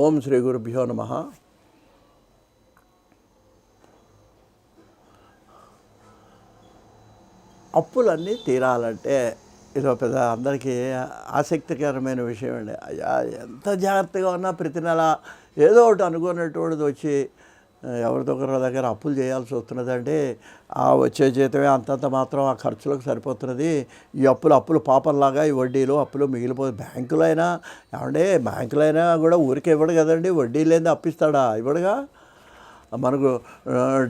ఓం శ్రీ గురుభ్యో నమః. అప్పులన్నీ తీరాలంటే ఇదో పెద్ద అందరికీ ఆసక్తికరమైన విషయం అండి. అయ్యా, ఎంత జాగ్రత్తగా ఉన్నా ప్రతి నెల ఏదో ఒకటి అనుకున్నటువంటిది వచ్చి ఎవరిదో ఒకరి దగ్గర అప్పులు చేయాల్సి వస్తున్నదండి. ఆ వచ్చే జీతమే అంతంత మాత్రం ఆ ఖర్చులకు సరిపోతున్నది. ఈ అప్పులు పాపంలాగా ఈ వడ్డీలు అప్పులు మిగిలిపోయి బ్యాంకులో అయినా కూడా ఊరికే ఇవ్వడు కదండి. వడ్డీ లేని అప్పిస్తాడా? ఇవ్వడుగా. మనకు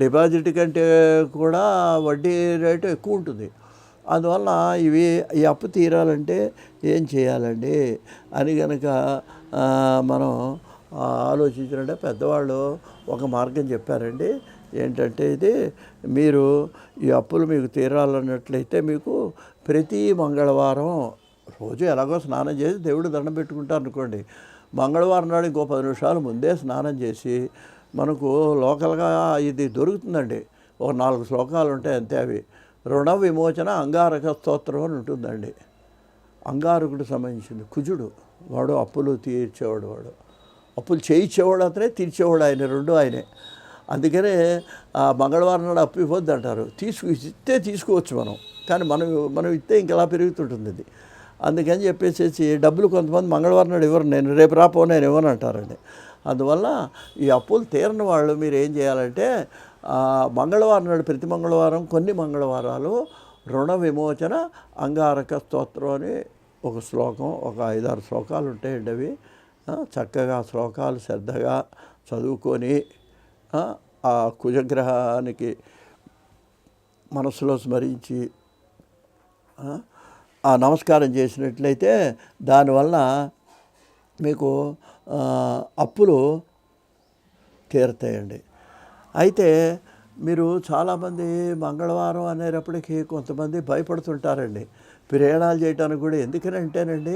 డిపాజిట్ కంటే కూడా వడ్డీ రేటు ఎక్కువ ఉంటుంది. అందువల్ల ఈ అప్పు తీరాలంటే ఏం చేయాలండి అని కనుక మనం ఆలోచించాలంటే పెద్దవాళ్ళు ఒక మార్గం చెప్పారండి. ఏంటంటే ఇది మీరు ఈ అప్పులు మీకు తీరాలన్నట్లయితే మీకు ప్రతి మంగళవారం రోజు ఎలాగో స్నానం చేసి దేవుడు దండం పెట్టుకుంటారు అనుకోండి. మంగళవారం నాడు ఇంకో 10 నిమిషాలు ముందే స్నానం చేసి మనకు లోకల్గా ఇది దొరుకుతుందండి. ఒక 4 శ్లోకాలు ఉంటాయి అంతే. అవి రుణ విమోచన అంగారక స్తోత్రం అని ఉంటుందండి. అంగారకుడికి సంబంధించింది కుజుడు. వాడు అప్పులు తీర్చేవాడు. వాడు అప్పులు చేయించేవాడు అతనే, తీర్చేవాడు ఆయన, రెండు ఆయనే. అందుకనే మంగళవారం నాడు అప్పు ఇవ్వద్దు అంటారు. ఇస్తే తీసుకోవచ్చు మనం, కానీ మనం ఇస్తే ఇంకెలా పెరుగుతుంటుంది ఇది. అందుకని చెప్పేసి డబ్బులు కొంతమంది మంగళవారం నాడు ఇవ్వరు. నేను రేపు రాపో నేను ఇవ్వను అంటారండి. అందువల్ల ఈ అప్పులు తీరని వాళ్ళు మీరు ఏం చేయాలంటే మంగళవారం నాడు ప్రతి మంగళవారం కొన్ని మంగళవారాలు రుణ విమోచన అంగారక స్తోత్రం అని ఒక శ్లోకం, ఒక 5-6 శ్లోకాలు ఉంటాయండి. అవి చక్కగా శ్లోకాలు శ్రద్ధగా చదువుకొని ఆ కుజగ్రహానికి మనసులో స్మరించి ఆ నమస్కారం చేసినట్లయితే దానివల్ల మీకు అప్పులు తీరుతాయండి. అయితే మీరు చాలామంది మంగళవారం అనేటప్పటికీ కొంతమంది భయపడుతుంటారండి ప్రయాణాలు చేయడానికి కూడా. ఎందుకనంటేనండి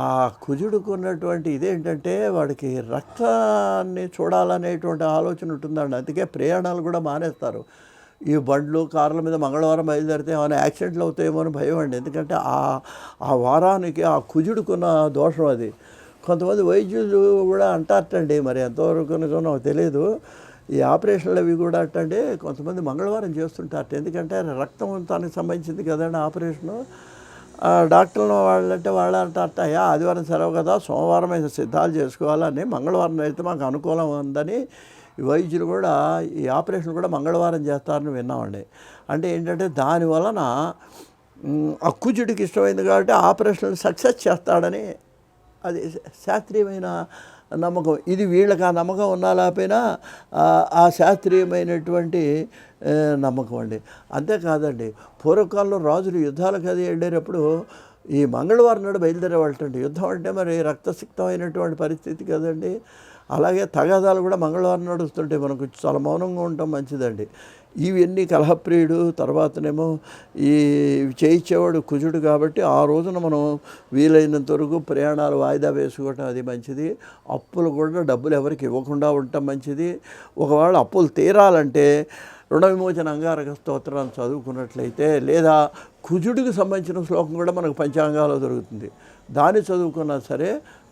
ఆ కుజుడుకు ఉన్నటువంటి ఇదేంటంటే వాడికి రక్తాన్ని చూడాలనేటువంటి ఆలోచన ఉంటుందండి. అందుకే ప్రయాణాలు కూడా మానేస్తారు. ఈ బండ్లు కార్ల మీద మంగళవారం బయలుదేరితే ఏమైనా యాక్సిడెంట్లు అవుతాయేమో అని భయం అండి. ఎందుకంటే ఆ వారానికి ఆ కుజుడుకున్న దోషం అది. కొంతమంది వైద్యులు కూడా అంటారటండి, మరి ఎంతవరకు నాకు తెలియదు, ఈ ఆపరేషన్లు అవి కూడా అట్టండి కొంతమంది మంగళవారం చేస్తుంటారట. ఎందుకంటే రక్తం దానికి సంబంధించింది కదండి ఆపరేషను. డాక్టర్లు వాళ్ళు అంటారట, ఆదివారం సెలవు కదా, సోమవారం అయితే సిద్ధాలు చేసుకోవాలని, మంగళవారం అయితే మాకు అనుకూలం ఉందని వైద్యులు కూడా ఈ ఆపరేషన్ కూడా మంగళవారం చేస్తారని విన్నామండి. అంటే ఏంటంటే దానివలన ఆ కుజుడికి ఇష్టమైంది కాబట్టి ఆపరేషన్లు సక్సెస్ చేస్తాడని అది శాస్త్రీయమైన నమ్మకం. ఇది వీళ్ళకి ఆ నమ్మకం ఉన్నా లేకపోయినా ఆ శాస్త్రీయమైనటువంటి నమ్మకం అండి. అంతేకాదండి, పూర్వకాలంలో రాజులు యుద్ధాలకు అది వెళ్ళేటప్పుడు ఈ మంగళవారం నాడు బయలుదేరేవాళ్ళండి. యుద్ధం అంటే మరి రక్తసిక్తమైనటువంటి పరిస్థితి కదండి. అలాగే తగాదాలు కూడా మంగళవారం నడుస్తుంటాయి. మనకు చాలా మౌనంగా ఉండటం మంచిదండి. ఇవన్నీ కలహప్రియుడు, తర్వాతనేమో ఈ చేయించేవాడు కుజుడు కాబట్టి ఆ రోజున మనం వీలైనంత వరకు ప్రయాణాలు వాయిదా వేసుకోవటం అది మంచిది. అప్పులు కూడా డబ్బులు ఎవరికి ఇవ్వకుండా ఉండటం మంచిది. ఒకవేళ అప్పులు తీరాలంటే రుణ విమోచన అంగారక స్తోత్రాన్ని చదువుకున్నట్లయితే, లేదా కుజుడికి సంబంధించిన శ్లోకం కూడా మనకు పంచాంగాల్లో దొరుకుతుంది. దాన్ని చదువుకున్నా సరే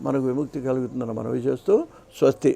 మనకు విముక్తి కలుగుతుందని మనవి చేస్తూ స్వస్తి.